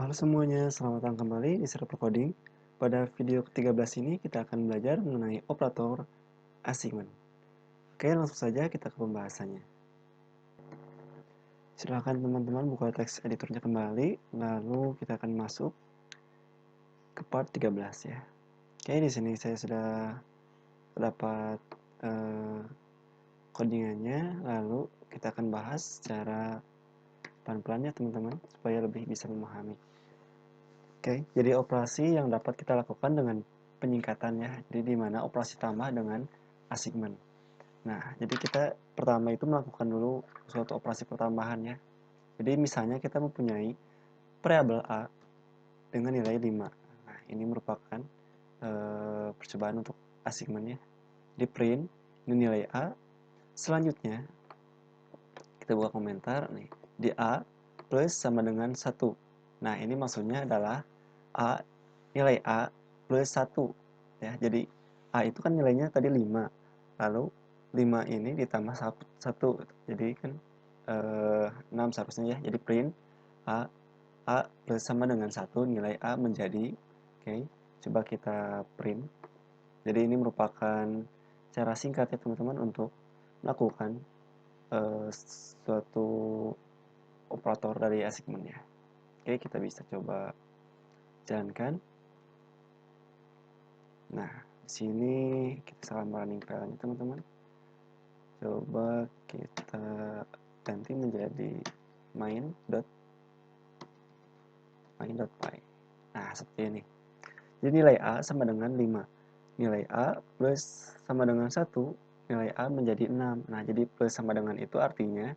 Halo semuanya, selamat datang kembali di Server Coding. Pada video ke-13 ini kita akan belajar mengenai operator assignment. Oke, langsung saja kita ke pembahasannya. Silahkan teman-teman buka teks editornya kembali, lalu kita akan masuk ke part 13 ya. Oke, di sini saya sudah dapat codingannya, lalu kita akan bahas secara pelan-pelan ya teman-teman, supaya lebih bisa memahami. Oke, jadi operasi yang dapat kita lakukan dengan penyingkatannya. Jadi di mana operasi tambah dengan assignment. Nah, jadi kita pertama itu melakukan dulu suatu operasi pertambahan ya. Jadi misalnya kita mempunyai variabel A dengan nilai 5. Nah, ini merupakan percobaan untuk assignment ya. Di print ini nilai A. Selanjutnya kita buka komentar nih. Di A plus sama dengan 1. Nah, ini maksudnya adalah A, nilai A plus 1. Ya, jadi A itu kan nilainya tadi 5. Lalu 5 ini ditambah 1. Jadi kan 6 seharusnya ya. Jadi print A plus sama dengan 1, nilai A menjadi, oke, coba kita print. Jadi ini merupakan cara singkat ya teman-teman untuk melakukan suatu operator dari assignment-nya. Oke, kita bisa coba jalankan. Nah, di sini kita salah running file-nya teman-teman. Coba kita ganti menjadi main.py. Nah, seperti ini. Jadi nilai A sama dengan 5. Nilai A plus sama dengan 1, nilai A menjadi 6. Nah, jadi plus sama dengan itu artinya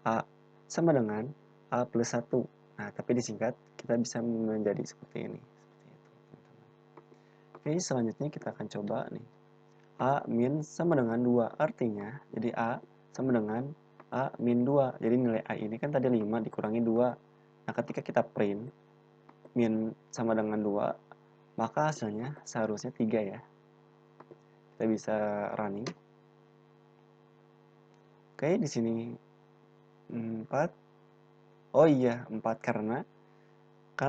A sama dengan A plus 1. Nah, tapi disingkat kita bisa menjadi seperti ini. Oke, selanjutnya kita akan coba nih. A min sama dengan 2. Artinya, jadi A sama dengan A min 2. Jadi nilai A ini kan tadi 5 dikurangi 2. Nah, ketika kita print min sama dengan 2, maka hasilnya seharusnya 3 ya. Kita bisa running. Oke, di sini 4. Oh iya, 4 karena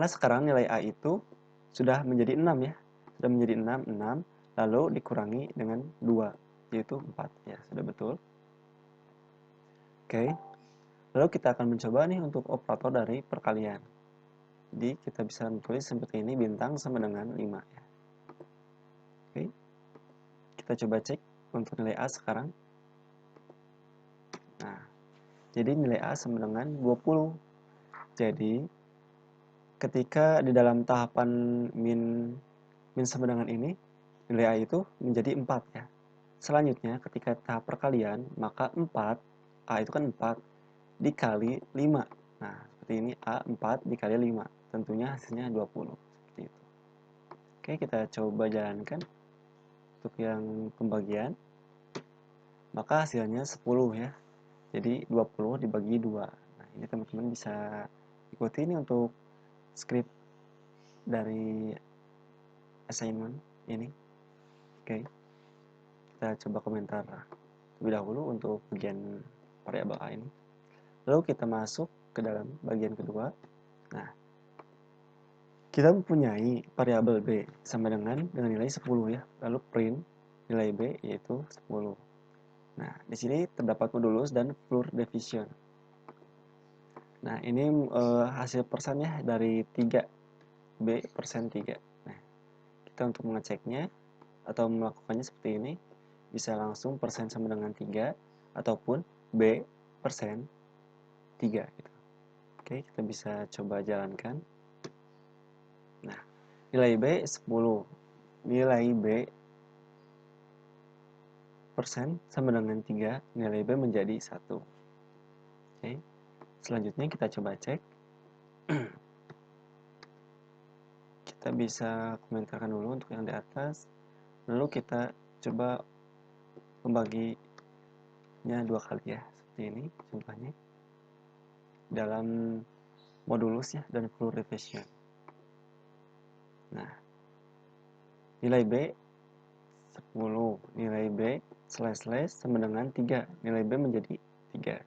sekarang nilai A itu sudah menjadi 6 ya. Sudah menjadi 6 lalu dikurangi dengan 2, yaitu 4 ya, sudah betul. Oke. Lalu kita akan mencoba nih untuk operator dari perkalian. Jadi kita bisa menulis seperti ini, bintang sama dengan 5 ya. Oke. Kita coba cek untuk nilai A sekarang. Nah, jadi nilai A sama dengan 20. Jadi ketika di dalam tahapan min sama dengan ini, nilai A itu menjadi 4 ya. Selanjutnya ketika tahap perkalian, maka 4, A itu kan 4, dikali 5. Nah, seperti ini A 4 dikali 5. Tentunya hasilnya 20. Seperti itu. Oke, kita coba jalankan. Untuk yang pembagian, maka hasilnya 10 ya. Jadi 20 dibagi 2. Nah, ini teman-teman bisa ikuti ini untuk script dari assignment ini. Oke. Kita coba komentar terlebih dahulu untuk bagian variabel A ini. Lalu kita masuk ke dalam bagian kedua. Nah, kita mempunyai variabel B sama dengan nilai 10 ya. Lalu print nilai B yaitu 10. Nah, di sini terdapat modulus dan floor division. Nah, ini hasil persennya dari 3. B persen 3. Nah, kita untuk mengeceknya atau melakukannya seperti ini, bisa langsung persen sama dengan 3 ataupun B persen 3 gitu. Oke, kita bisa coba jalankan. Nah, nilai B 10. Nilai B persen sama dengan 3, nilai B menjadi 1. Oke. Selanjutnya kita coba cek. Kita bisa komentarkan dulu untuk yang di atas. Lalu kita coba membaginya 2 kali ya. Seperti ini contohnya. Dalam modulus ya dan floor division. Nah, nilai B 10, nilai B slash sama dengan 3, nilai B menjadi 3.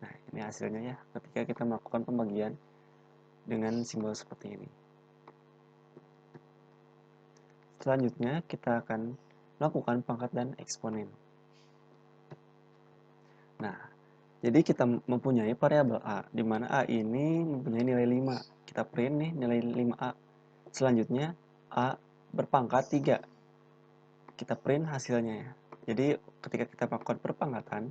Nah, ini hasilnya ya ketika kita melakukan pembagian dengan simbol seperti ini. Selanjutnya kita akan melakukan pangkat dan eksponen. Nah, jadi kita mempunyai variabel A, di mana A ini mempunyai nilai 5. Kita print nih nilai 5A. Selanjutnya A berpangkat 3. Kita print hasilnya ya. Jadi ketika kita melakukan perpangkatan,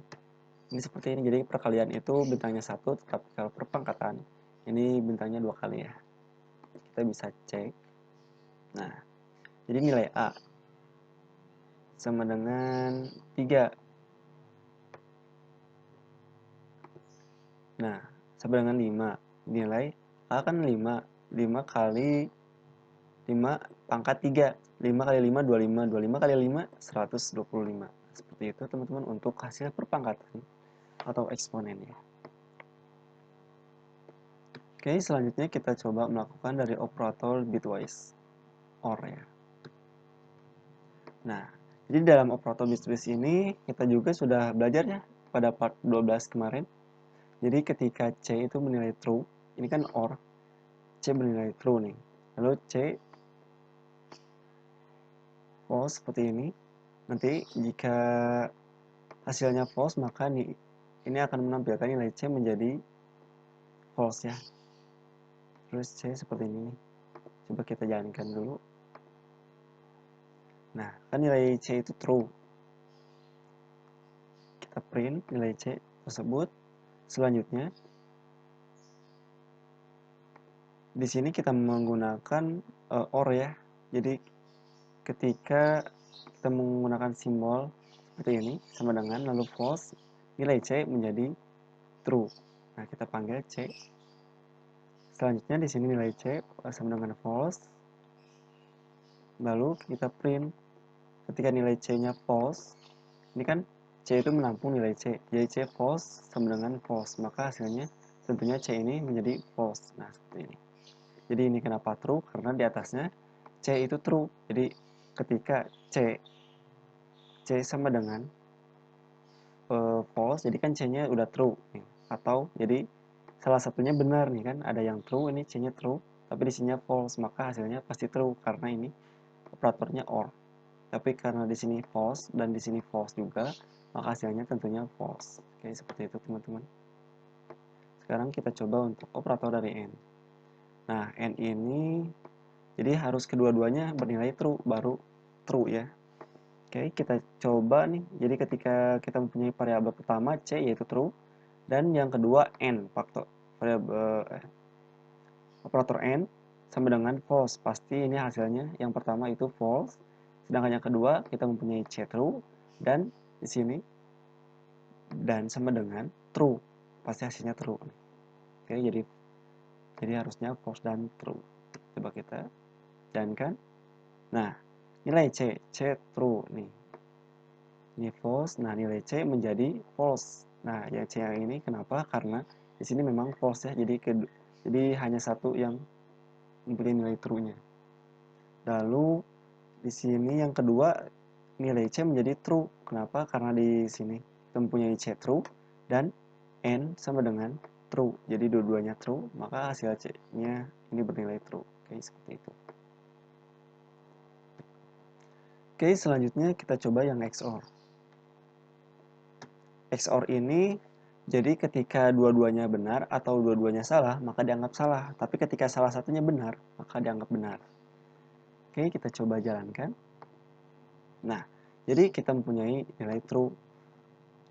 ini seperti ini. Jadi perkalian itu bintangnya 1, tetapi kalau perpangkatan, ini bintangnya 2 kali ya. Kita bisa cek. Nah, jadi nilai A sama dengan 3. Nah, sama dengan 5. Nilai A kan 5. 5 kali 5 pangkat 3. 5 kali 5, 25. 25 kali 5, 125. Seperti itu teman-teman untuk hasil perpangkatan atau eksponennya. Oke, selanjutnya kita coba melakukan dari operator bitwise OR ya. Nah, jadi dalam operator bitwise ini kita juga sudah belajar ya pada part 12 kemarin. Jadi ketika C itu menilai true, ini kan OR, C bernilai true nih. Lalu C false seperti ini. Nanti jika hasilnya false, maka ini akan menampilkan nilai C menjadi false ya. Terus C seperti ini nih. Coba kita jalankan dulu. Nah, kan nilai C itu true. Kita print nilai C tersebut. Selanjutnya, di sini kita menggunakan OR ya. Jadi ketika kita menggunakan simbol seperti ini sama dengan lalu false, nilai C menjadi true. Nah, kita panggil C. Selanjutnya di sini nilai C sama dengan false. Lalu kita print ketika nilai C-nya false. Ini kan C itu menampung nilai C. Jadi C false sama dengan false. Maka hasilnya tentunya C ini menjadi false. Nah, seperti ini. Jadi ini kenapa true? Karena di atasnya C itu true. Jadi ketika C sama dengan false, jadi kan C-nya udah true nih. Atau jadi salah satunya benar nih kan, ada yang true, ini C-nya true, tapi di sini false, maka hasilnya pasti true karena ini operatornya OR. Tapi karena di sini false dan di sini false juga, maka hasilnya tentunya false. Oke, seperti itu teman-teman. Sekarang kita coba untuk operator dari N. Nah, N ini jadi harus kedua-duanya bernilai true, baru true ya. Oke, kita coba nih. Jadi ketika kita mempunyai variabel pertama C yaitu true, dan yang kedua N, faktor variabel operator N sama dengan false. Pasti ini hasilnya yang pertama itu false, sedangkan yang kedua kita mempunyai C true, dan di sini dan sama dengan true. Pasti hasilnya true. Oke, jadi harusnya false dan true. Coba kita jalankan. Nah, nilai C true nih. Ini false, nah nilai C menjadi false. Nah, yang C yang ini kenapa? Karena di sini memang false ya, jadi hanya satu yang mempunyai nilai true-nya. Lalu di sini yang kedua nilai C menjadi true. Kenapa? Karena di sini kita mempunyai C true dan N sama dengan true. Jadi dua-duanya true, maka hasil C-nya ini bernilai true. Oke, seperti itu. Oke, selanjutnya kita coba yang XOR. XOR ini jadi ketika dua-duanya benar atau dua-duanya salah, maka dianggap salah. Tapi ketika salah satunya benar, maka dianggap benar. Oke, kita coba jalankan. Nah, jadi kita mempunyai nilai true.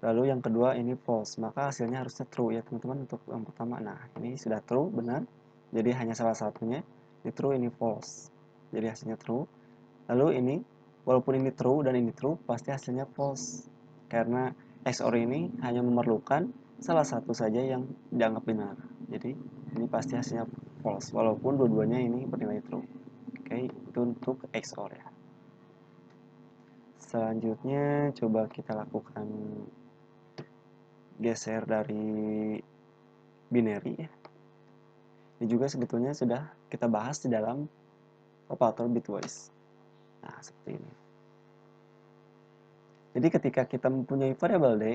Lalu yang kedua ini false, maka hasilnya harusnya true ya teman-teman untuk yang pertama. Nah, ini sudah true, benar. Jadi hanya salah satunya, ini true, ini false. Jadi hasilnya true. Lalu ini, walaupun ini true dan ini true, pasti hasilnya false. Karena XOR ini hanya memerlukan salah satu saja yang dianggap benar. Jadi ini pasti hasilnya false, walaupun dua-duanya ini bernilai true. Oke, itu untuk XOR ya. Selanjutnya coba kita lakukan geser dari binary ya. Ini juga sebetulnya sudah kita bahas di dalam operator bitwise. Nah, seperti ini. Jadi ketika kita mempunyai variabel D,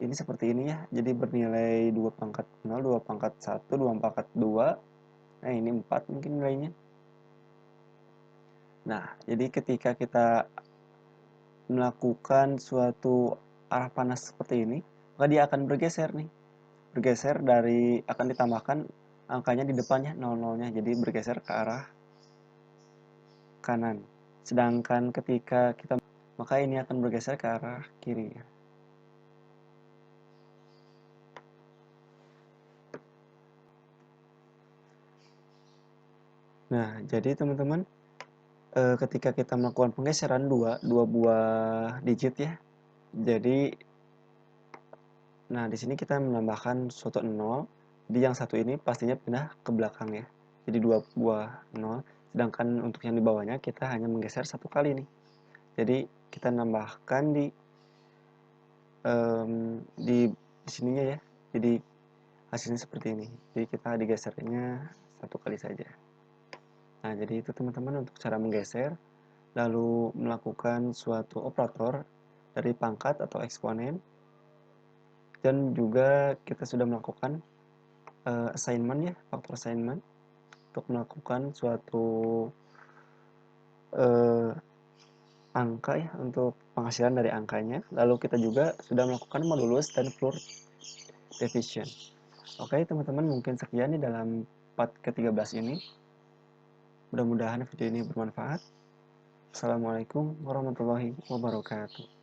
ini seperti ini ya. Jadi bernilai 2 pangkat 0, 2 pangkat 1, 2 pangkat 2. Nah, ini 4 mungkin nilainya. Nah, jadi ketika kita melakukan suatu arah panas seperti ini, maka dia akan bergeser nih. Bergeser dari, akan ditambahkan angkanya di depannya, 00-nya. Jadi bergeser ke arah kanan. Sedangkan ketika kita, maka ini akan bergeser ke arah kiri. Nah, jadi teman-teman, ketika kita melakukan penggeseran dua buah digit ya. Jadi, nah di sini kita menambahkan suatu 0. Jadi yang satu ini pastinya pindah ke belakang ya. Jadi dua buah 0. Sedangkan untuk yang di bawahnya kita hanya menggeser satu kali nih. Jadi kita nambahkan di sininya ya. Jadi hasilnya seperti ini. Jadi kita digesernya satu kali saja. Nah, jadi itu teman-teman untuk cara menggeser, lalu melakukan suatu operator dari pangkat atau eksponen, dan juga kita sudah melakukan assignment ya, faktor assignment untuk melakukan suatu angka ya, untuk penghasilan dari angkanya. Lalu kita juga sudah melakukan modulus dan floor division. Oke teman-teman, mungkin sekian di dalam part ke-13 ini. Mudah-mudahan video ini bermanfaat. Assalamualaikum warahmatullahi wabarakatuh.